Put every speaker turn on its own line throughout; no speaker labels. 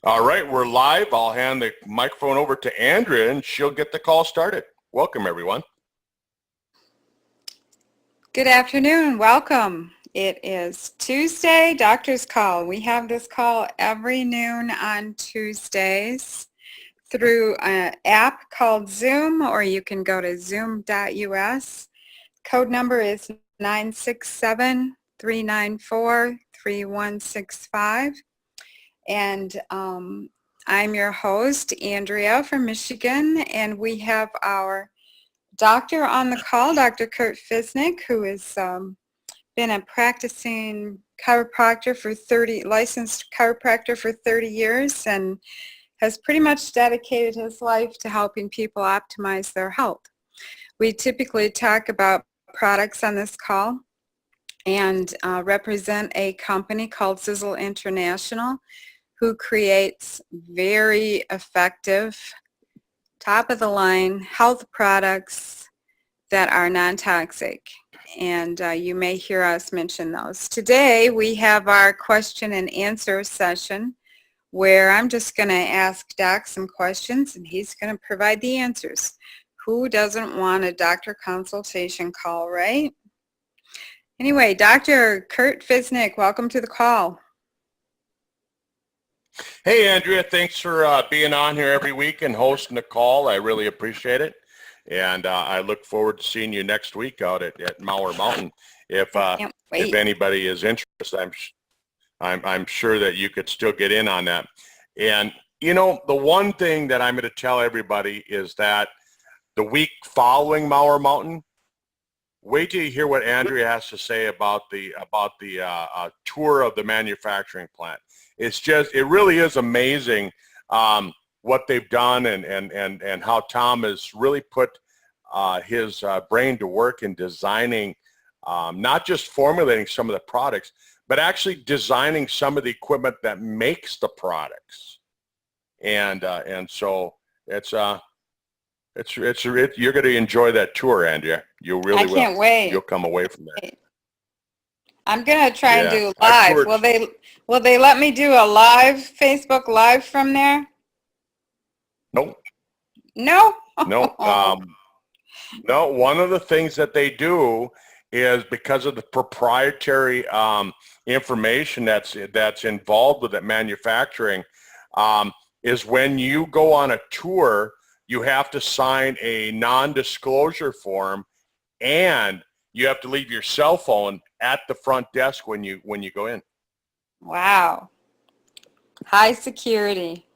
All right, we're live. I'll hand the microphone over to Andrea and she'll get the call started. Welcome, everyone.
Good afternoon. Welcome. It is Tuesday, Doctor's Call. We have this call every noon on Tuesdays through an app called Zoom, or you can go to zoom.us. Code number is 967-394-3165. And I'm your host, Andrea from Michigan, and we have our doctor on the call, Dr. Kurt Fisnick, who has been a practicing chiropractor for licensed chiropractor for 30 years and has pretty much dedicated his life to helping people optimize their health. We typically talk about products on this call and represent a company called Sisel International, who creates very effective, top-of-the-line health products that are non-toxic. And you may hear us mention those. Today, we have our question and answer session where I'm just going to ask Doc some questions and he's going to provide the answers. Who doesn't want a doctor consultation call, right? Anyway, Dr. Kurt Fisnick, welcome to the call.
Hey, Andrea, thanks for being on here every week and hosting the call. I really appreciate it. And I look forward to seeing you next week out at Mauer Mountain. If anybody is interested, I'm sure that you could still get in on that. And, you know, the one thing that I'm going to tell everybody is that the week following Mauer Mountain, wait till you hear what Andrea has to say about the tour of the manufacturing plant. It really is amazing what they've done and how Tom has really put his brain to work in designing, not just formulating some of the products, but actually designing some of the equipment that makes the products. And so you're going to enjoy that tour, Andrea. You really will. I
can't wait.
You'll come away from there.
I'm going to try and do live. Will they let me do a live Facebook Live from there?
Nope.
No?
No. No, one of the things that they do is because of the proprietary information that's involved with that manufacturing, is when you go on a tour, you have to sign a non-disclosure form and you have to leave your cell phone at the front desk when you go in.
Wow. High security.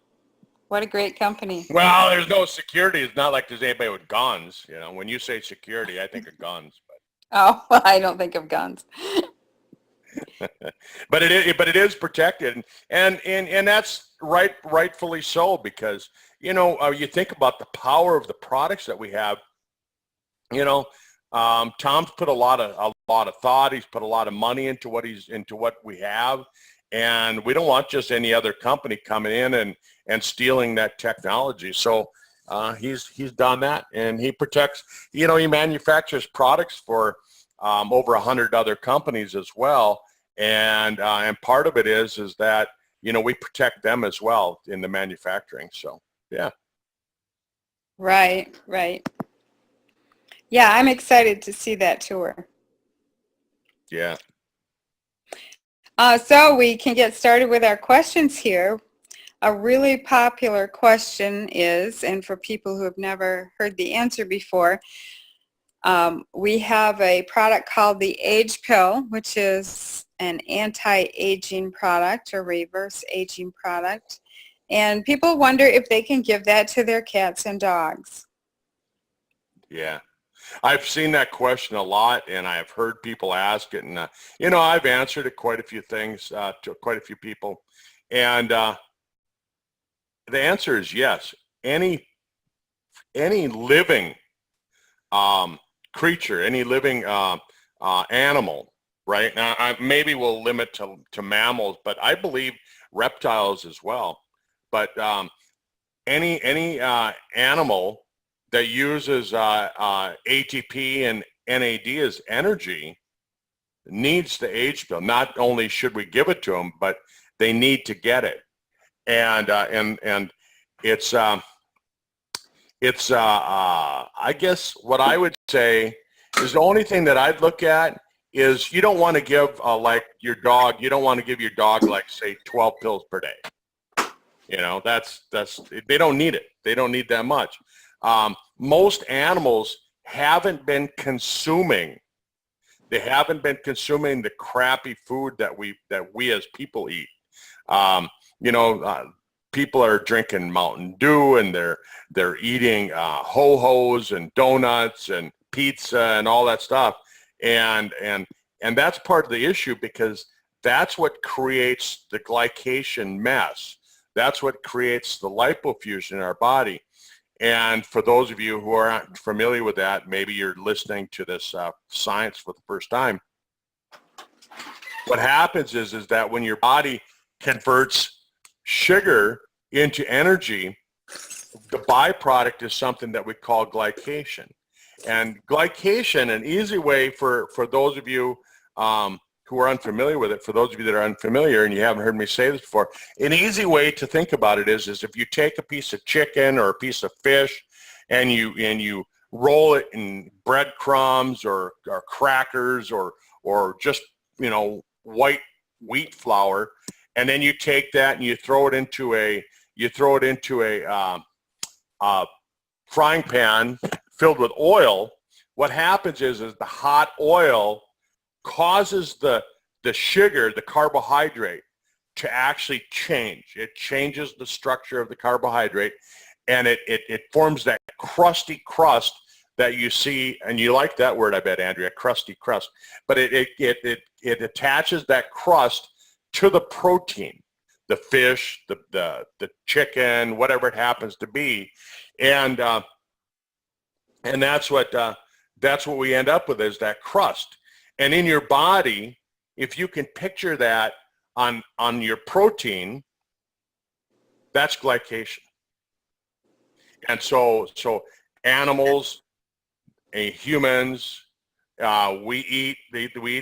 What a great company.
Well, there's no security. It's not like there's anybody with guns. You know, when you say security, I think of guns. But.
Oh, well, I don't think of guns.
But it is protected, and that's rightfully so, because you know you think about the power of the products that we have. You know, Tom's put a lot of thought. He's put a lot of money into what we have, and we don't want just any other company coming in and stealing that technology. So he's done that, and he protects. You know, he manufactures products for over 100 other companies as well, and part of it is that you know we protect them as well in the manufacturing. So yeah.
Right. Yeah, I'm excited to see that tour.
Yeah.
So we can get started with our questions here. A really popular question is, and for people who have never heard the answer before, we have a product called the Age Pill, which is an anti-aging product or reverse aging product. And people wonder if they can give that to their cats and dogs.
Yeah. I've seen that question a lot, and I've heard people ask it, and you know, I've answered it quite a few things to quite a few people, and the answer is yes. Any living creature, any living animal, right? Now, maybe we'll limit to mammals, but I believe reptiles as well. But any animal that uses ATP and NAD as energy needs the age pill. Not only should we give it to them, but they need to get it. and it's I guess what I would say is the only thing that I'd look at is you don't want to give like your dog, you don't want to give your dog like say 12 pills per day. You know, that's they don't need it. They don't need that much. Most animals haven't been consuming. They haven't been consuming the crappy food that we as people eat. You know, people are drinking Mountain Dew and they're eating ho-hos and donuts and pizza and all that stuff, and that's part of the issue, because that's what creates the glycation mess. That's what creates the lipofusion in our body. And for those of you who aren't familiar with that, maybe you're listening to this science for the first time. What happens is that when your body converts sugar into energy, the byproduct is something that we call glycation. And glycation, an easy way for those of you who are unfamiliar with it, for those of you that are unfamiliar and you haven't heard me say this before, an easy way to think about it is if you take a piece of chicken or a piece of fish and you roll it in breadcrumbs or crackers or just, you know, white wheat flour, and then you take that and you throw it into a frying pan filled with oil. What happens is the hot oil causes the sugar, the carbohydrate, to actually change. It changes the structure of the carbohydrate, and it forms that crusty crust that you see, and you like that word, I bet, Andrea, crusty crust. But it attaches that crust to the protein, the fish, the chicken, whatever it happens to be, and that's what we end up with, is that crust. And in your body, if you can picture that on your protein, that's glycation. And so animals, humans, we eat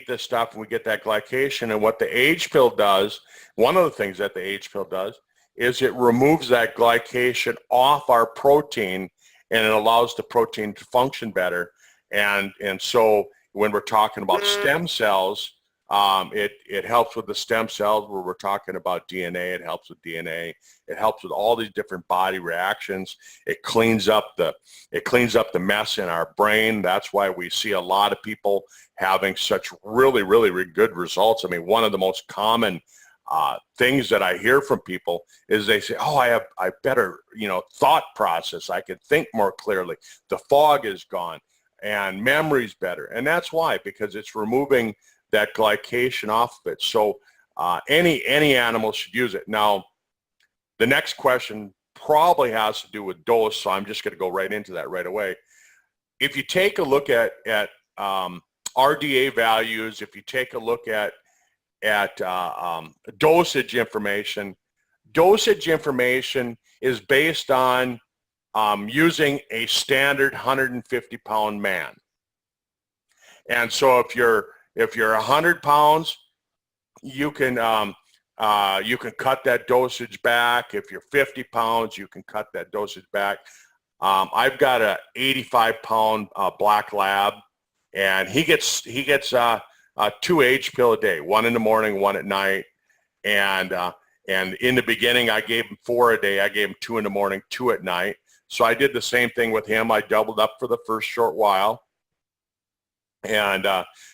this stuff and we get that glycation. And what the age pill does, one of the things that the age pill does, is it removes that glycation off our protein, and it allows the protein to function better. And so when we're talking about stem cells, it helps with the stem cells. Where we're talking about DNA, it helps with DNA. It helps with all these different body reactions. It cleans up the mess in our brain. That's why we see a lot of people having such really good results. I mean, one of the most common things that I hear from people is they say, "Oh, I have better, you know, thought process. I can think more clearly. The fog is gone, and memory's better." And that's why, because it's removing that glycation off of it. So any animal should use it. Now, the next question probably has to do with dose, so I'm just going to go right into that right away. If you take a look at RDA values, if you take a look at dosage information is based on using a standard 150-pound man. And so if you're 100 pounds, you can cut that dosage back. If you're 50 pounds, you can cut that dosage back. I've got a 85-pound black lab, and he gets 2 age pill a day, 1 in the morning, 1 at night. And in the beginning, I gave him 4 a day. I gave him 2 in the morning, 2 at night. So I did the same thing with him. I doubled up for the first short while. And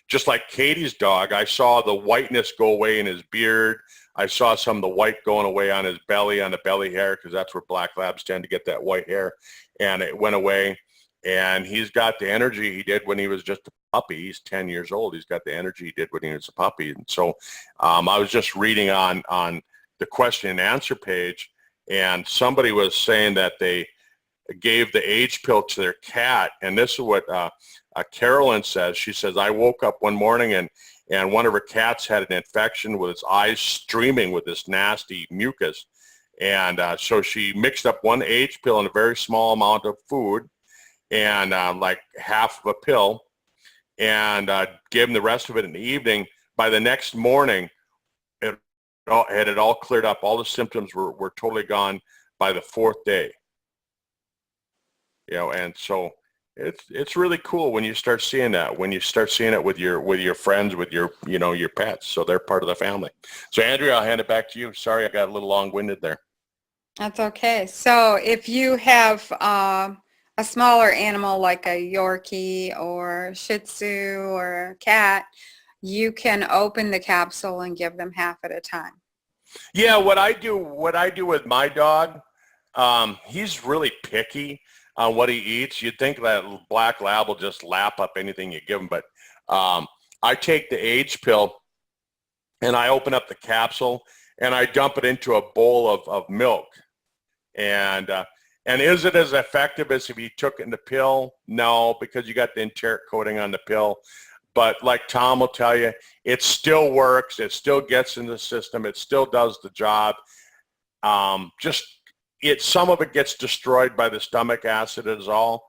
just like Katie's dog, I saw the whiteness go away in his beard. I saw some of the white going away on his belly, on the belly hair, because that's where black labs tend to get that white hair. And it went away. And he's got the energy he did when he was just a puppy. He's 10 years old. He's got the energy he did when he was a puppy. And so I was just reading on the question and answer page, and somebody was saying that they gave the age pill to their cat. And this is what Carolyn says. She says, "I woke up one morning and one of her cats had an infection with its eyes streaming with this nasty mucus. And so she mixed up 1 age pill in a very small amount of food, and like half of a pill, and gave him the rest of it in the evening. By the next morning, it had it all cleared up. All the symptoms were totally gone by the 4th day. And so it's really cool when you start seeing that, when you start seeing it with your friends, with your pets. So they're part of the family. So Andrea, I'll hand it back to you. Sorry, I got a little long-winded there.
That's okay. So if you have a smaller animal like a Yorkie or Shih Tzu or a cat, you can open the capsule and give them half at a time.
Yeah, what I do with my dog, he's really picky on what he eats. You'd think that black lab will just lap up anything you give him, but I take the age pill and I open up the capsule and I dump it into a bowl of milk. And is it as effective as if you took it in the pill? No, because you got the enteric coating on the pill. But like Tom will tell you, it still works. It still gets in the system. It still does the job. Some of it gets destroyed by the stomach acid is all.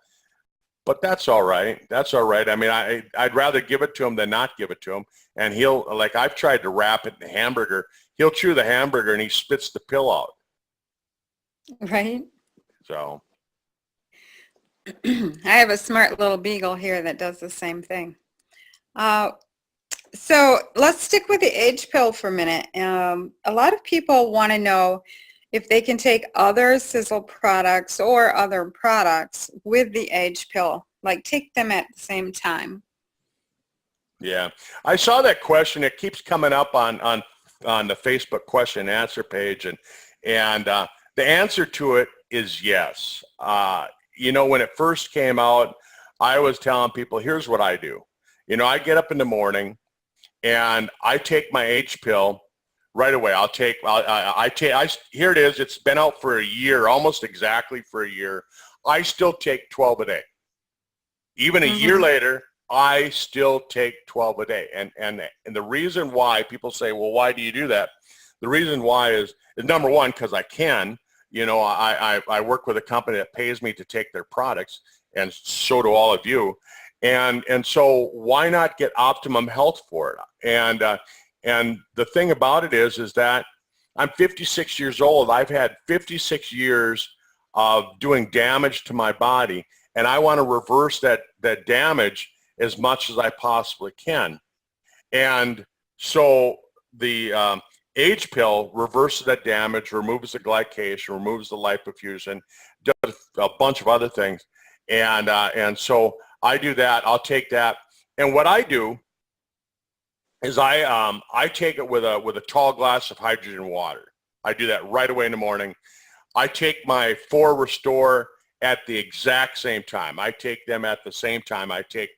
But that's all right. That's all right. I mean, I'd rather give it to him than not give it to him. And I've tried to wrap it in a hamburger. He'll chew the hamburger and he spits the pill out.
Right.
So.
I have a smart little beagle here that does the same thing. So let's stick with the age pill for a minute. A lot of people want to know if they can take other Sisel products or other products with the age pill, like take them at the same time.
Yeah, I saw that question. It keeps coming up on the Facebook question and answer page, and the answer to it is yes. When it first came out, I was telling people, here's what I do. I get up in the morning and I take my H pill right away. Here it is. It's been out for a year, almost exactly for a year. I still take 12 a day. Even a year later, I still take 12 a day. And the reason why people say, well, why do you do that? The reason why is number one, because I can. I work with a company that pays me to take their products, and so do all of you. And so why not get optimum health for it? And the thing about it is that I'm 56 years old. I've had 56 years of doing damage to my body, and I want to reverse that damage as much as I possibly can. And so the age pill reverses that damage, removes the glycation, removes the lipofusion, does a bunch of other things. And so I do that. I'll take that. And what I do is I take it with a tall glass of hydrogen water. I do that right away in the morning. I take my 4 Restore at the exact same time. I take them at the same time. I take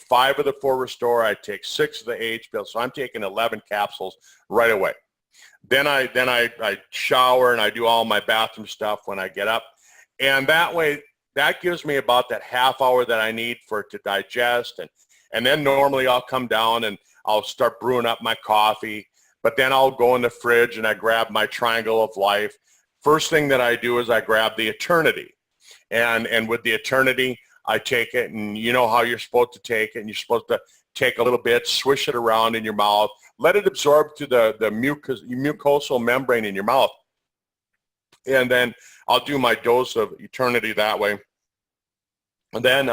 5 of the 4 Restore. I take 6 of the Age pill. So I'm taking 11 capsules right away. Then I shower and I do all my bathroom stuff when I get up. And that way, that gives me about that half hour that I need for it to digest. And then normally I'll come down and I'll start brewing up my coffee. But then I'll go in the fridge and I grab my Triangle of Life. First thing that I do is I grab the Eternity. And with the Eternity, I take it, and you know how you're supposed to take it. And you're supposed to take a little bit, swish it around in your mouth, let it absorb to the mucosal membrane in your mouth. And then I'll do my dose of Eternity that way. And then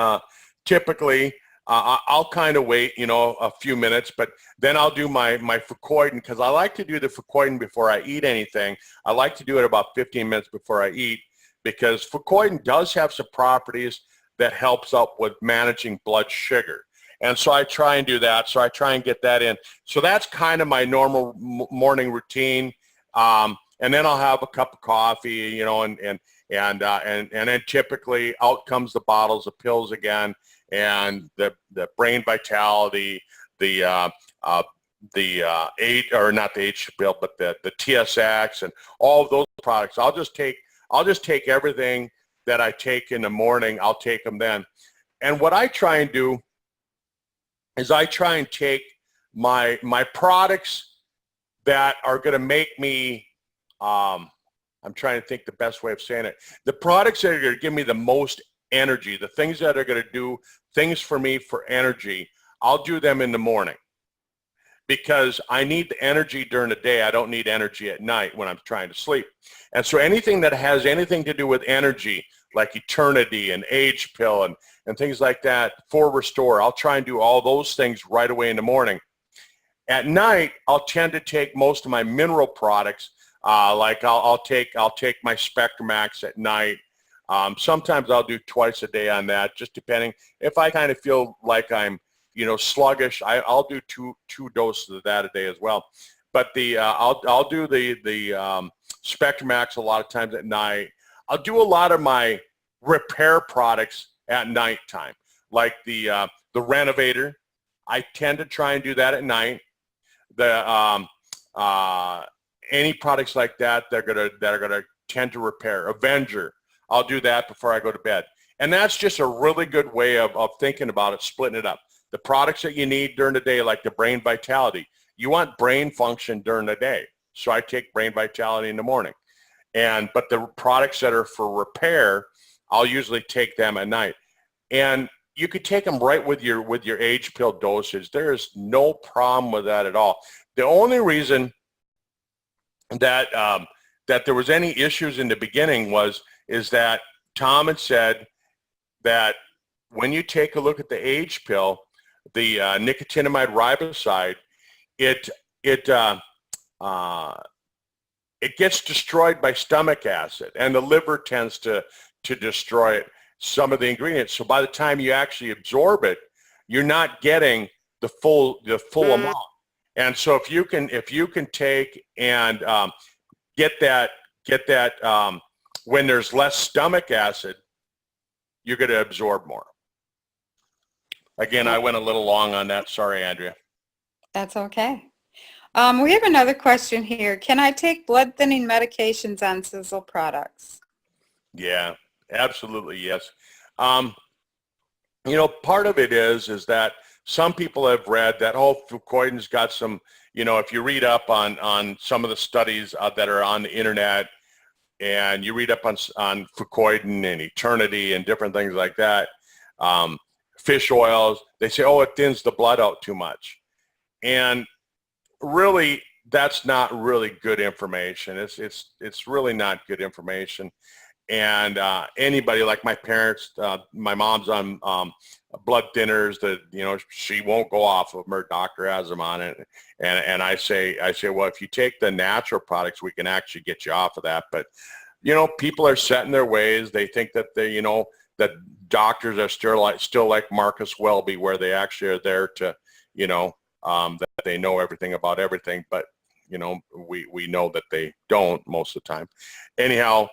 typically I'll kind of wait, a few minutes, but then I'll do my Fucoidan, because I like to do the Fucoidan before I eat anything. I like to do it about 15 minutes before I eat, because Fucoidan does have some properties that helps out with managing blood sugar. And so I try and do that. So I try and get that in. So that's kind of my normal morning routine. And then I'll have a cup of coffee, and then typically out comes the bottles of pills again, and the Brain Vitality, the H pill, but the TSX and all of those products. I'll just take everything that I take in the morning. I'll take them then. And what I try and do is I try and take my products that are going to make me, I'm trying to think the best way of saying it, the products that are going to give me the most energy, the things that are going to do things for me for energy, I'll do them in the morning. because I need the energy during the day. I don't need energy at night when I'm trying to sleep. And so anything that has anything to do with energy, like Eternity and Age Pill and things like that for Restore, I'll try and do all those things right away in the morning. At night, I'll tend to take most of my mineral products. Like I'll take my Spectramax at night. Sometimes I'll do twice a day on that, just depending. If I kind of feel like I'm, sluggish, I'll do two doses of that a day as well. But I'll do the Spectramax a lot of times at night. I'll do a lot of my repair products at nighttime, like the Renovator. I tend to try and do that at night. Any products like that that are gonna tend to repair. Avenger, I'll do that before I go to bed. And that's just a really good way of thinking about it, splitting it up. The products that you need during the day, like the Brain Vitality, you want brain function during the day. So I take Brain Vitality in the morning. But the products that are for repair, I'll usually take them at night. And you could take them right with your Age Pill dosage. There is no problem with that at all. The only reason that that there was any issues in the beginning is that Tom had said that when you take a look at the Age Pill, the nicotinamide riboside, it gets destroyed by stomach acid, and the liver tends to destroy it, some of the ingredients. So by the time you actually absorb it, you're not getting the full amount. And so if you can take and get that when there's less stomach acid, you're going to absorb more. Again, I went a little long on that. Sorry, Andrea.
That's okay. We have another question here. Can I take blood thinning medications on Sisel products?
Yeah, absolutely, yes. Part of it is that some people have read that, fucoidan's got some, if you read up on some of the studies that are on the internet, and you read up on fucoidan and Eternity and different things like that, fish oils, they say, it thins the blood out too much. And really, that's not really good information. It's really not good information. And anybody, like my parents, my mom's on blood thinners that, she won't go off of them. Her doctor has them on it. And I say, well, if you take the natural products, we can actually get you off of that. But, people are set in their ways. They think that that doctors are still like Marcus Welby, where they actually are there to, that they know everything about everything. But, we know that they don't most of the time. Anyhow,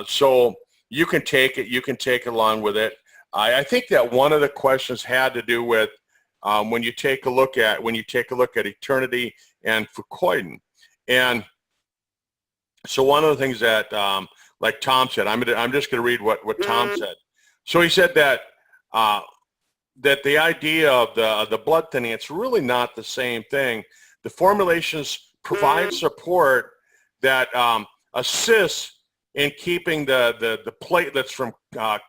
so you can take it along with it. I think that one of the questions had to do with when you take a look at Eternity and fucoidan. And so one of the things that like Tom said, I'm just going to read what Tom said. So he said that that the idea of the blood thinning, it's really not the same thing. The formulations provide support that assists in keeping the platelets from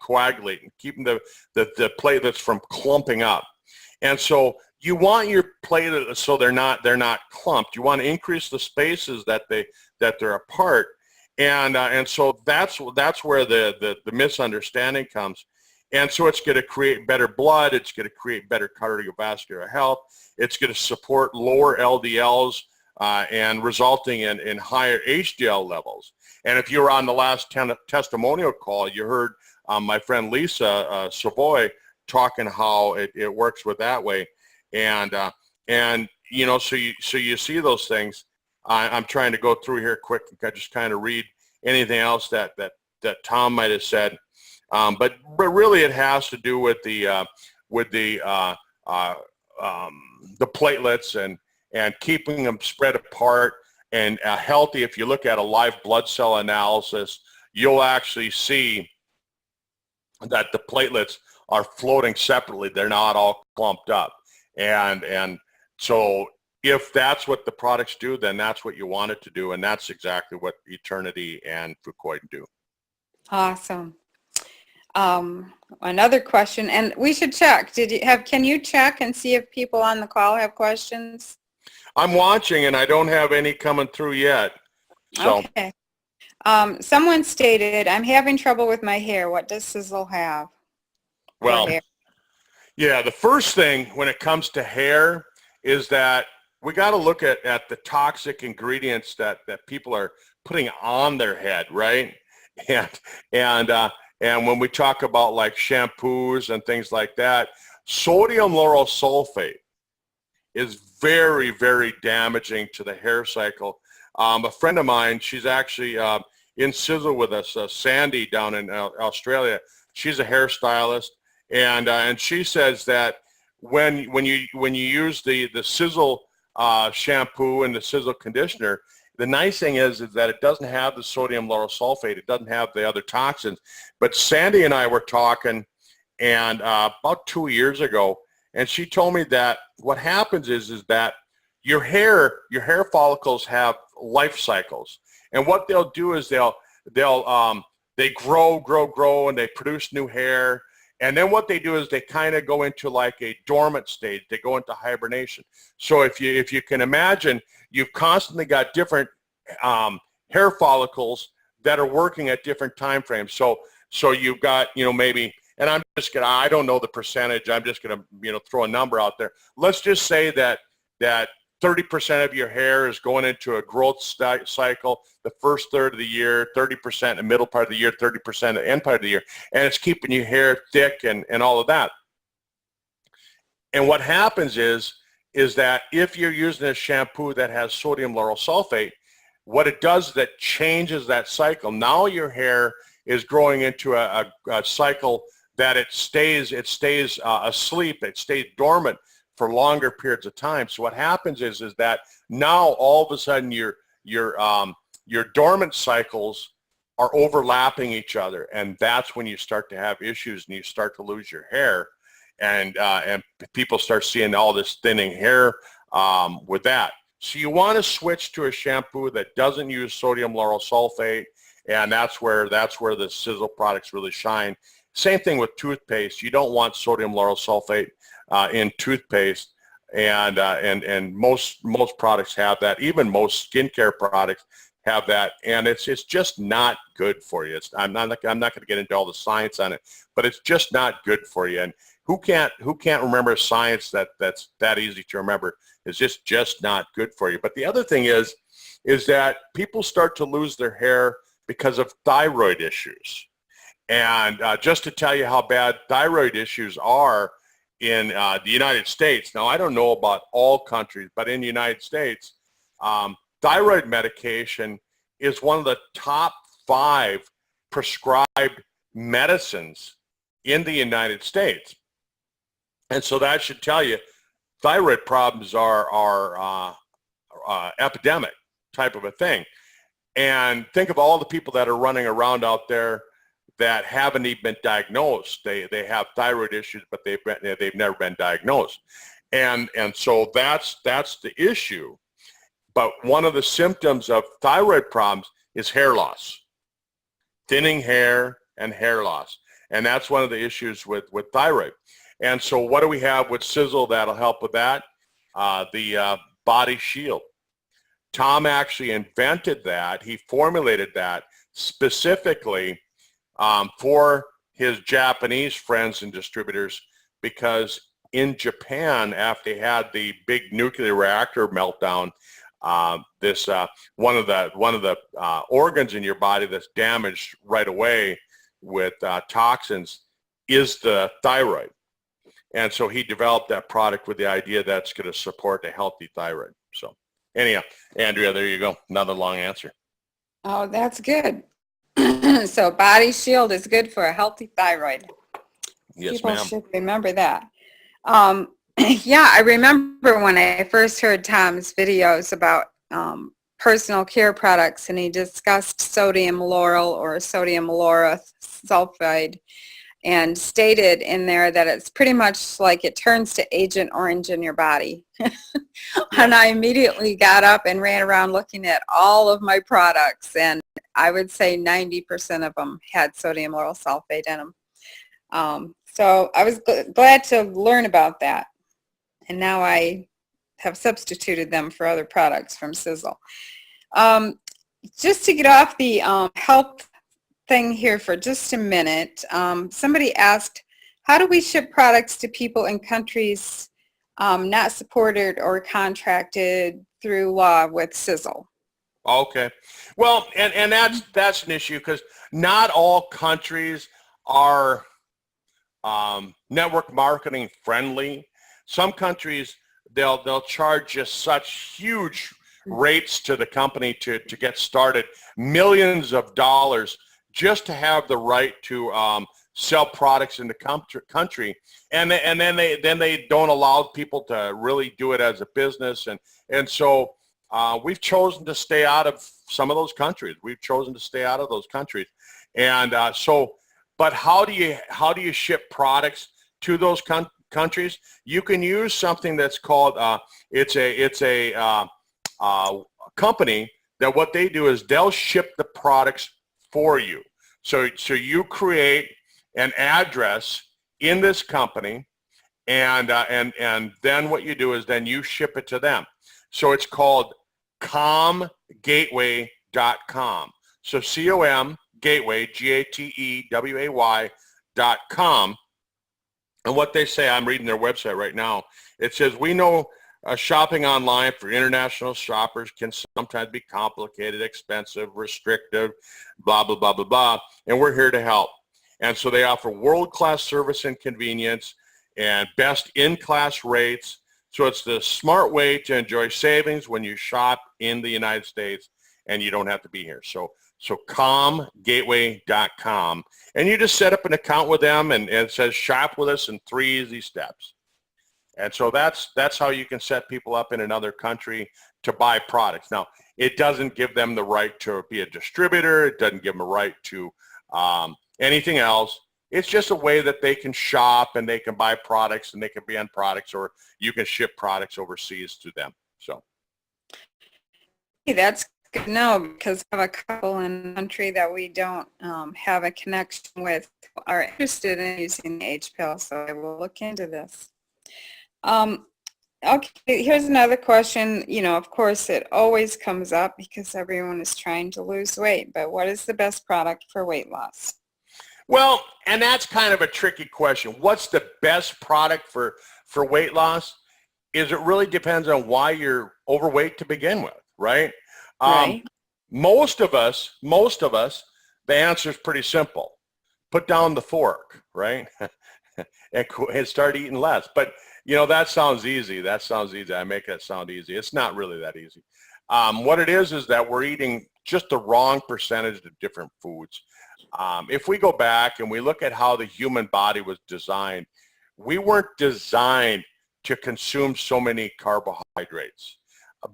coagulating, keeping the platelets from clumping up. And so you want your platelets so they're not clumped. You want to increase the spaces that they're apart. And so that's where the misunderstanding comes. And so it's going to create better blood. It's going to create better cardiovascular health. It's going to support lower LDLs and resulting in higher HDL levels. And if you were on the last testimonial call, you heard my friend Lisa Savoy talking how it works with that way. And so you see those things. I'm trying to go through here quick. I just kind of read anything else that Tom might have said. But really it has to do with the platelets and keeping them spread apart and healthy. If you look at a live blood cell analysis, you'll actually see that the platelets are floating separately. They're not all clumped up. And so if that's what the products do, then that's what you want it to do. And that's exactly what Eternity and fucoidan do.
Awesome. Another question, and we should check. Can you check and see if people on the call have questions?
I'm watching, and I don't have any coming through yet. So.
Okay. Someone stated, I'm having trouble with my hair. What does Sisel have for
Well,
hair?
yeah, the first thing when it comes to hair is that we got to look at the toxic ingredients that people are putting on their head, right? And and and when we talk about like shampoos and things like that, sodium lauryl sulfate is very, very damaging to the hair cycle. A friend of mine, she's actually in Sisel with us, Sandy down in Australia. She's a hairstylist, and she says that when you use the Sisel shampoo and the Sisel conditioner, the nice thing is that it doesn't have the sodium lauryl sulfate. It doesn't have the other toxins. But Sandy and I were talking, and about 2 years ago, and she told me that what happens is that your hair follicles have life cycles, and what they'll do is they grow, and they produce new hair, and then what they do is they kind of go into like a dormant stage. They go into hibernation. So if you can imagine, you've constantly got different hair follicles that are working at different time frames. So you've got, maybe, and I don't know the percentage. I'm just gonna, throw a number out there. Let's just say that 30% of your hair is going into a growth cycle the first third of the year, 30% in the middle part of the year, 30% in the end part of the year, and it's keeping your hair thick and all of that. And what happens is that if you're using a shampoo that has sodium lauryl sulfate, what it does is that changes that cycle. Now your hair is growing into a cycle that it stays asleep, it stays dormant for longer periods of time. So what happens is that now all of a sudden your dormant cycles are overlapping each other, and that's when you start to have issues and you start to lose your hair, and people start seeing all this thinning hair with that. So you want to switch to a shampoo that doesn't use sodium lauryl sulfate, and that's where the Sisel products really shine. Same thing with toothpaste. You don't want sodium lauryl sulfate in toothpaste, and most products have that. Even most skincare products have that, and it's just not good for you. I'm not going to get into all the science on it, but it's just not good for you. And who can't remember science that's that easy to remember? It's just not good for you. But the other thing is that people start to lose their hair because of thyroid issues. And just to tell you how bad thyroid issues are in the United States, now I don't know about all countries, but in the United States, thyroid medication is one of the top 5 prescribed medicines in the United States. And so that should tell you thyroid problems are epidemic type of a thing. And think of all the people that are running around out there that haven't even been diagnosed. They have thyroid issues, but they've never been diagnosed. And so that's the issue. But one of the symptoms of thyroid problems is hair loss, thinning hair and hair loss. And that's one of the issues with thyroid. And so what do we have with Sisel that'll help with that? The body shield. Tom actually invented that. He formulated that specifically for his Japanese friends and distributors, because in Japan, after they had the big nuclear reactor meltdown, one of the organs in your body that's damaged right away with toxins is the thyroid. And so he developed that product with the idea that's going to support a healthy thyroid. So anyhow, Andrea, there you go. Another long answer.
Oh, that's good. So Body Shield is good for a healthy thyroid.
Yes,
People
ma'am.
should remember that. Yeah, I remember when I first heard Tom's videos about personal care products, and he discussed sodium lauryl or sodium lauryl sulfide, and stated in there that it's pretty much like it turns to Agent Orange in your body. And I immediately got up and ran around looking at all of my products, and I would say 90% of them had sodium lauryl sulfate in them. So I was glad to learn about that. And now I have substituted them for other products from Sisel. Just to get off the health thing here for just a minute, somebody asked, how do we ship products to people in countries not supported or contracted through law with Sisel?
Okay. Well, and that's an issue because not all countries are network marketing friendly. Some countries, they'll charge just such huge rates to the company to get started, millions of dollars just to have the right to sell products in the country, and then they don't allow people to really do it as a business, and so we've chosen to stay out of some of those countries. We've chosen to stay out of those countries, and but how do you ship products to those countries? You can use something that's called it's a company that what they do is they'll ship the products for you. So you create an address in this company, and then what you do is then you ship it to them. So it's called comgateway.com. So COM Gateway, GATEWAY.com. And what they say, I'm reading their website right now. It says, we know shopping online for international shoppers can sometimes be complicated, expensive, restrictive, blah, blah, blah, blah, blah. And we're here to help. And so they offer world-class service and convenience and best in-class rates. So it's the smart way to enjoy savings when you shop in the United States and you don't have to be here. So comgateway.com, and you just set up an account with them, and it says shop with us in 3 easy steps. And so that's how you can set people up in another country to buy products. Now, it doesn't give them the right to be a distributor. It doesn't give them a right to anything else. It's just a way that they can shop and they can buy products and they can be on products, or you can ship products overseas to them. So,
hey, that's good to know, because I have a couple in the country that we don't have a connection with are interested in using the H pill, so I will look into this. Okay, here's another question. You know, of course, it always comes up because everyone is trying to lose weight, but what is the best product for weight loss?
Well, and that's kind of a tricky question. What's the best product for weight loss? It really depends on why you're overweight to begin with, right?
Right.
Most of us, the answer is pretty simple. Put down the fork, right? and start eating less. But, you know, that sounds easy. I make that sound easy. It's not really that easy. What it is that we're eating just the wrong percentage of different foods. If we go back and we look at how the human body was designed, we weren't designed to consume so many carbohydrates.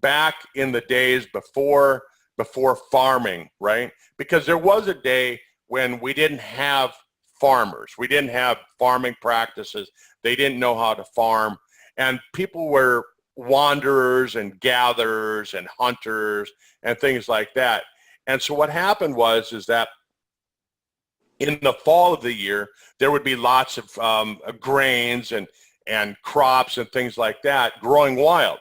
Back in the days before farming, right? Because there was a day when we didn't have farmers. We didn't have farming practices. They didn't know how to farm. And people were wanderers and gatherers and hunters and things like that. And so what happened is that in the fall of the year, there would be lots of grains and crops and things like that growing wild.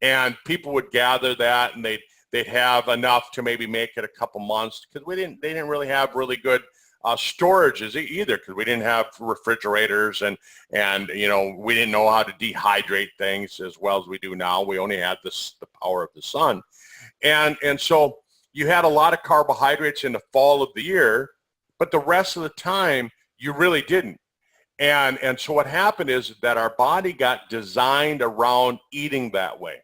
And people would gather that, and they'd have enough to maybe make it a couple months, because they didn't really have really good storages either, because we didn't have refrigerators, and you know, we didn't know how to dehydrate things as well as we do now. We only had the power of the sun, and so you had a lot of carbohydrates in the fall of the year, but the rest of the time you really didn't. And so what happened is that our body got designed around eating that way.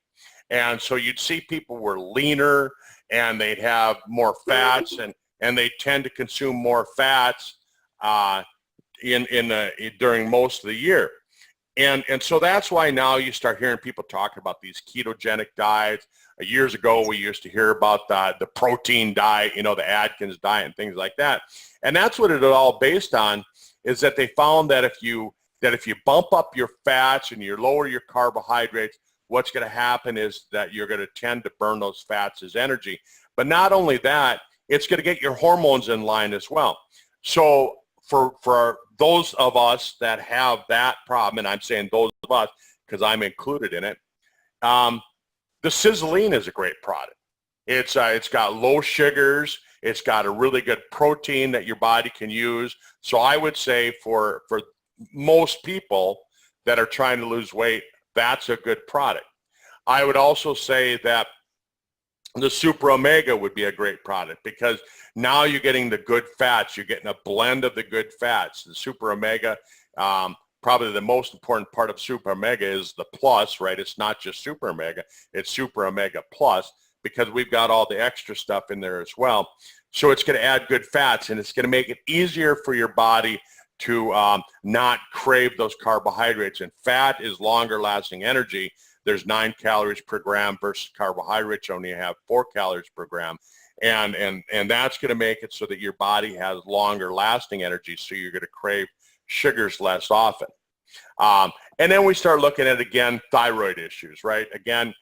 And so you'd see people were leaner, and they'd have more fats, and they tend to consume more fats during most of the year. And so that's why now you start hearing people talking about these ketogenic diets. Years ago, we used to hear about the protein diet, you know, the Atkins diet and things like that. And that's what it all based on, is that they found that if you bump up your fats and you lower your carbohydrates, what's going to happen is that you're going to tend to burn those fats as energy. But not only that, it's going to get your hormones in line as well. So for those of us that have that problem, and I'm saying those of us because I'm included in it, the Sizzling is a great product. It's got low sugars. It's got a really good protein that your body can use. So I would say for most people that are trying to lose weight, that's a good product. I would also say that the Super Omega would be a great product because now you're getting the good fats. You're getting a blend of the good fats. The Super Omega, probably the most important part of Super Omega is the plus, right? It's not just Super Omega. It's Super Omega Plus because we've got all the extra stuff in there as well. So it's going to add good fats, and it's going to make it easier for your body to not crave those carbohydrates. And fat is longer lasting energy. There's 9 calories per gram versus carbohydrates only have 4 calories per gram. And that's going to make it so that your body has longer lasting energy, so you're going to crave sugars less often. And then we start looking at, again, thyroid issues, right? Again,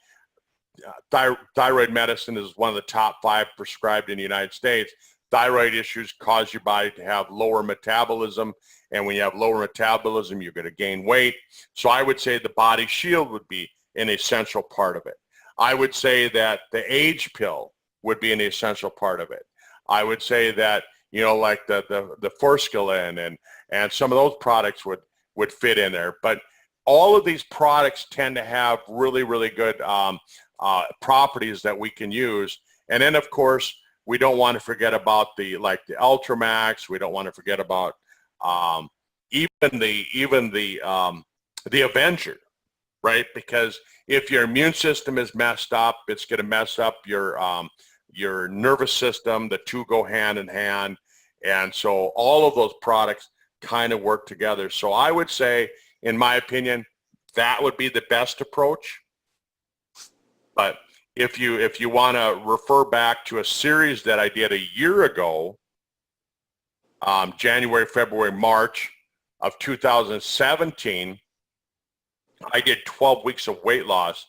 thyroid medicine is one of the top 5 prescribed in the United States. Thyroid issues cause your body to have lower metabolism, and when you have lower metabolism, you're going to gain weight. So I would say the Body Shield would be an essential part of it. I would say that the Age Pill would be an essential part of it. I would say that, you know, like the Forskolin and some of those products would fit in there. But all of these products tend to have really, really good properties that we can use. And then, of course, we don't want to forget about the Ultramax. We don't want to forget about even the Avenger, right? Because if your immune system is messed up, it's going to mess up your nervous system. The two go hand in hand. And so all of those products kind of work together. So I would say, in my opinion, that would be the best approach. But if you want to refer back to a series that I did a year ago, January, February, March of 2017, I did 12 weeks of weight loss,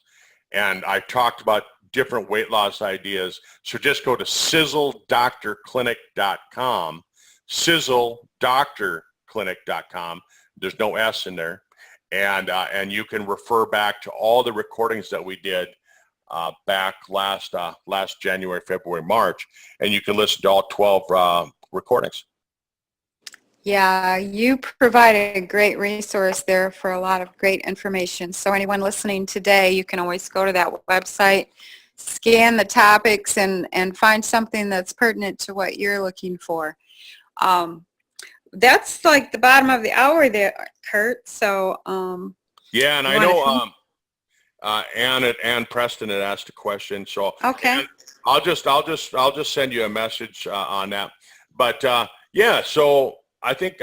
and I talked about different weight loss ideas. So just go to siseldoctorclinic.com, siseldoctorclinic.com. There's no S in there. And you can refer back to all the recordings that we did back last January, February, March, and you can listen to all 12 recordings.
Yeah, you provide a great resource there for a lot of great information. So anyone listening today, you can always go to that website, scan the topics, and find something that's pertinent to what you're looking for. That's like the bottom of the hour there, Kurt. So
yeah, and I know Ann Preston had asked a question. So
okay,
I'll just send you a message on that. But yeah, so I think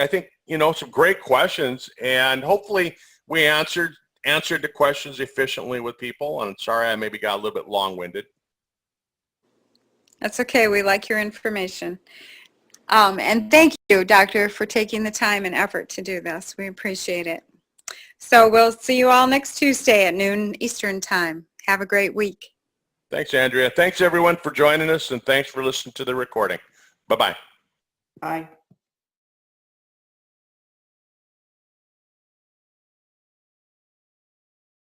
you know, some great questions, and hopefully we answered the questions efficiently with people. And sorry, I maybe got a little bit long-winded.
That's okay. We like your information. And thank you, Doctor, for taking the time and effort to do this. We appreciate it. So we'll see you all next Tuesday at noon Eastern Time. Have a great week.
Thanks, Andrea. Thanks, everyone, for joining us, and thanks for listening to the recording. Bye-bye.
Bye.